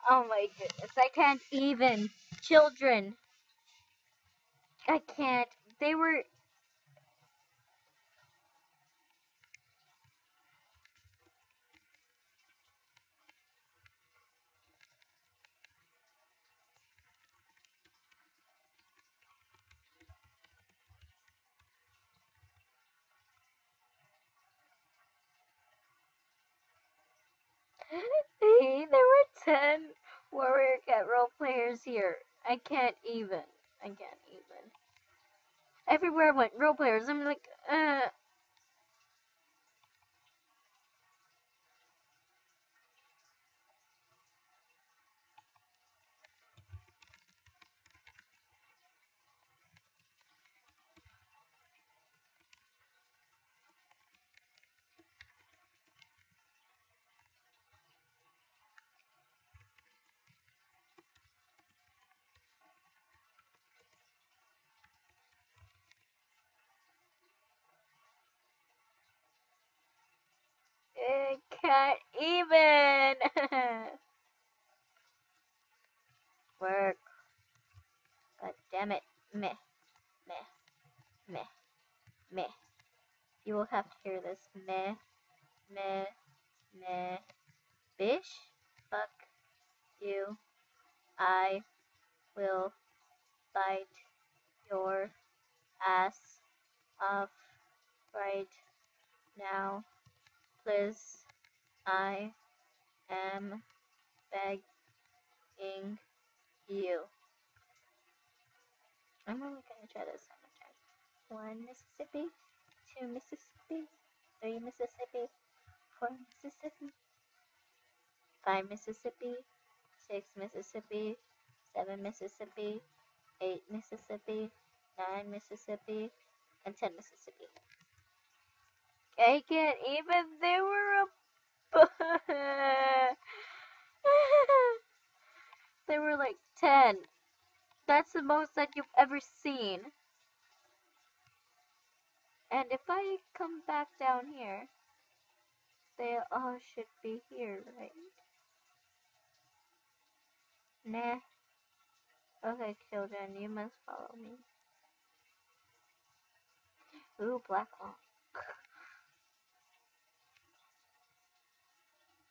Oh my goodness, I can't even. Children, I can't. They were. There were 10 Warrior Cat role players here. I can't even. I can't even. Everywhere I went, role players. I'm like, I can't even. Work. God damn it. Meh, meh, meh, meh. You will have to hear this. Meh, meh, meh. Bish? Fuck you. I will bite your ass off right now. Please. I am begging you. I'm only gonna try this one time. 1 Mississippi, 2 Mississippi, 3 Mississippi, 4 Mississippi, 5 Mississippi, 6 Mississippi, 7 Mississippi, 8 Mississippi, 9 Mississippi, and 10 Mississippi. I can't even. They were a. They were like 10. That's the most that you've ever seen. And if I come back down here, they all should be here, right? Nah. Okay, children, you must follow me. Ooh, black hole.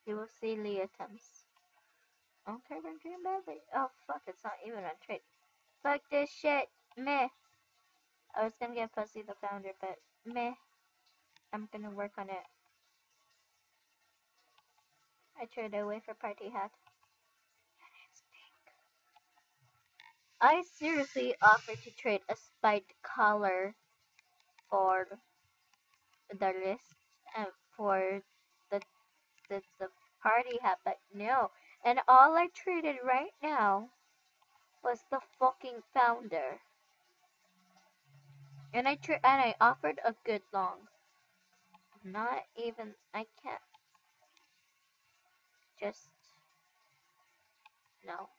You will see Leotums. Okay, we're doing badly. Oh, fuck, it's not even on trade. Fuck this shit. Meh. I was gonna get Pussy the Founder, but meh. I'm gonna work on it. I traded away for Party Hat. I seriously offered to trade a spiked collar for the list and for the the party hat, but no. And all I traded right now was the fucking founder. And I offered a good long. Not even. I can't. Just no.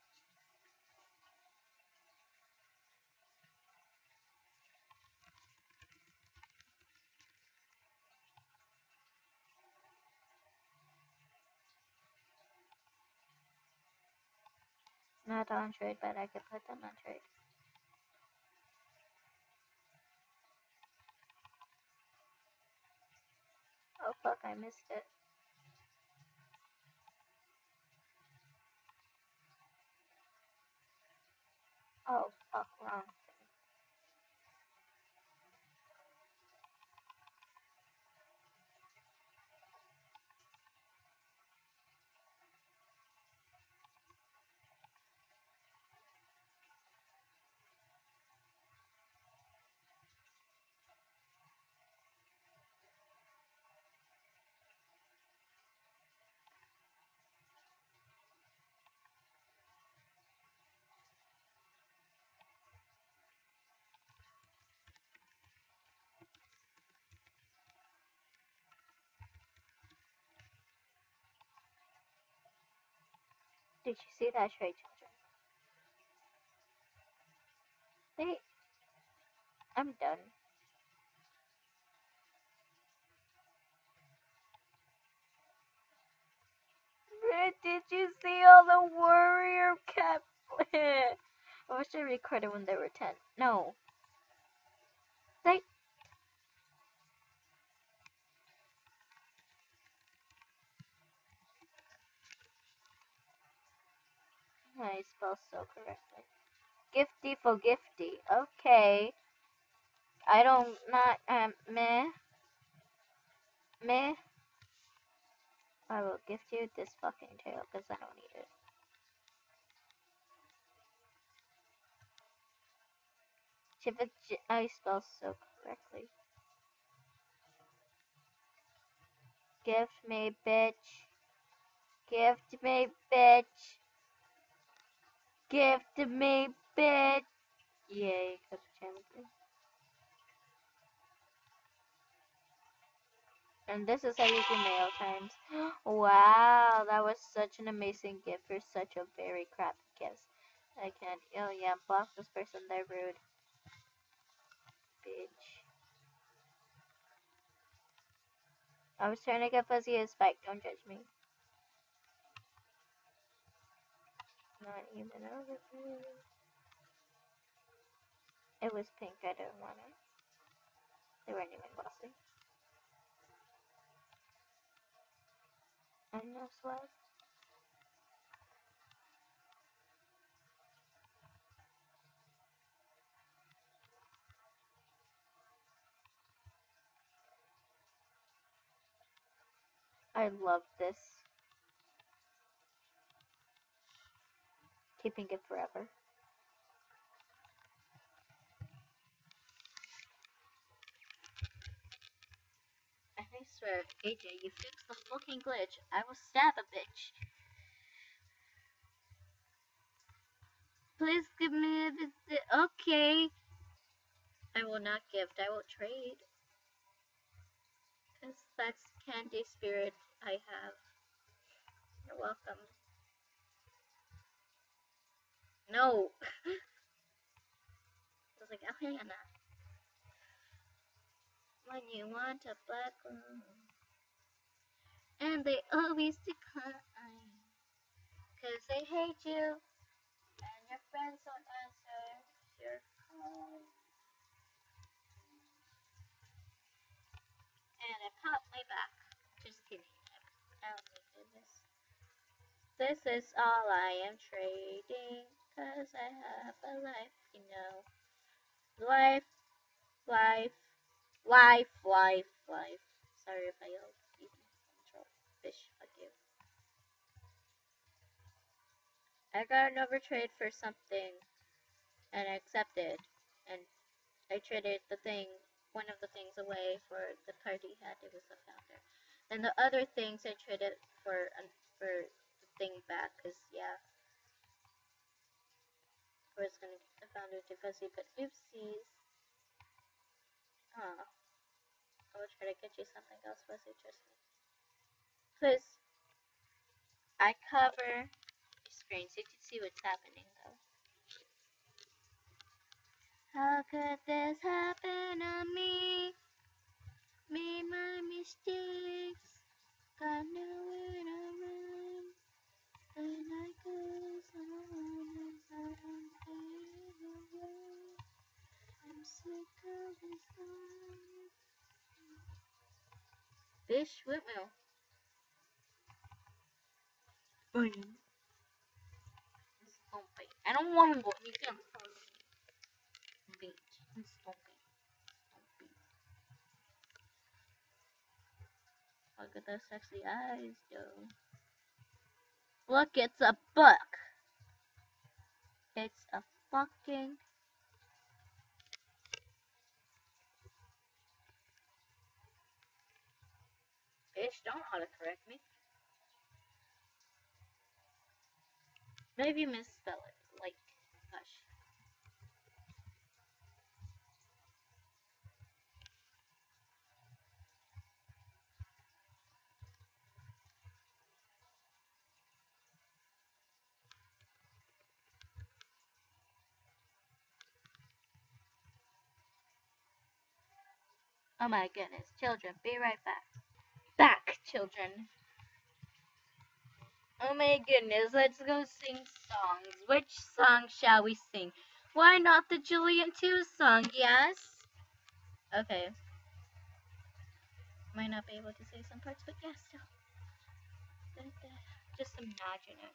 Not on trade, but I could put them on trade. Oh fuck, I missed it. Oh fuck, wrong. Did you see that trade, children? Wait, I'm done. Did you see all the words? recorded when they were 10. No. They... I spell so correctly. Gifty for gifty. Okay. I don't not meh. Meh. I will gift you this fucking tail because I don't need it. I spell so correctly. Gift me, bitch. Gift me, bitch. Gift me, bitch. Yay, because champion. And this is how you do mail times. Wow, that was such an amazing gift for such a very crappy gift. I can't. Oh yeah, block this person. They're rude. Bitch. I was trying to get Fuzzy a spike. Don't judge me. Not even over. It was pink. I didn't want it. They weren't even bossy. And no sweat. I love this. Keeping it forever. And I swear, AJ, you fixed the fucking glitch. I will stab a bitch. Please give me this. Okay. I will not gift. I will trade. Because that's candy spirit I have. You're welcome. No. I was like, oh, yeah, nah. When you want a black one. And they always decline. Because they hate you. And your friends don't answer your call. And I popped my back. Just kidding. I only did this. This is all I am trading. Cause I have a life, you know. Life, life, life, life, life. Sorry if I yelled. Control. Fish, fuck you. I got an overtrade for something. And I accepted. And I traded the thing, one of the things away for the card he had. It was the founder. Then the other things I traded for the thing back, cause yeah, I was gonna get the founder to Fuzzy, but oopsies. Huh. I will try to get you something else, Fuzzy. Trust me. Please. I cover the screen so you can see what's happening, though. How could this happen to me? Made my mistakes. Got nowhere to run. And I guess I'm sick of this life. Fish windmill. Boom. Stompy. I don't want to go. You can't beat. Stompy. Stompy. Look at those sexy eyes, though. Look, it's a book. It's a fucking fish. Don't autocorrect me. Maybe misspell it. Like, gosh. Oh my goodness. Children, be right back. Back, children. Oh my goodness, let's go sing songs. Which song shall we sing? Why not the Julian 2 song? Yes? Okay. Might not be able to say some parts, but yeah, still. Just imagine it.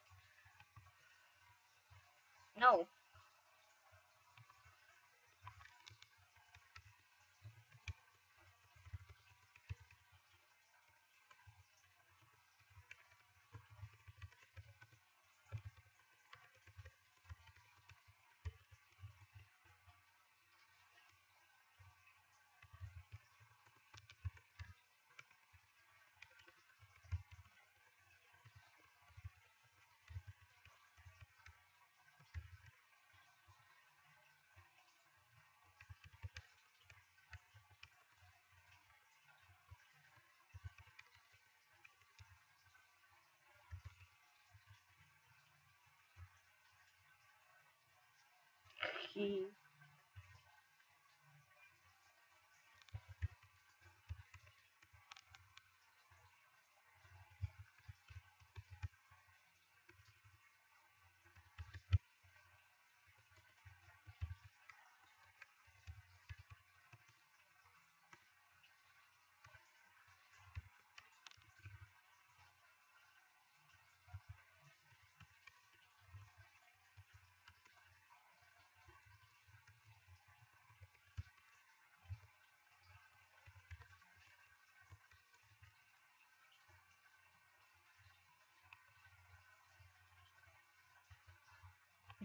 No.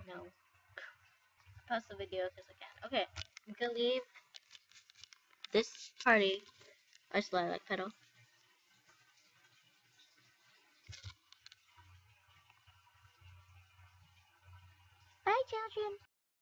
No. Pause the video because I can't. Okay. I'm gonna leave this party. I just like pedal. Bye, children.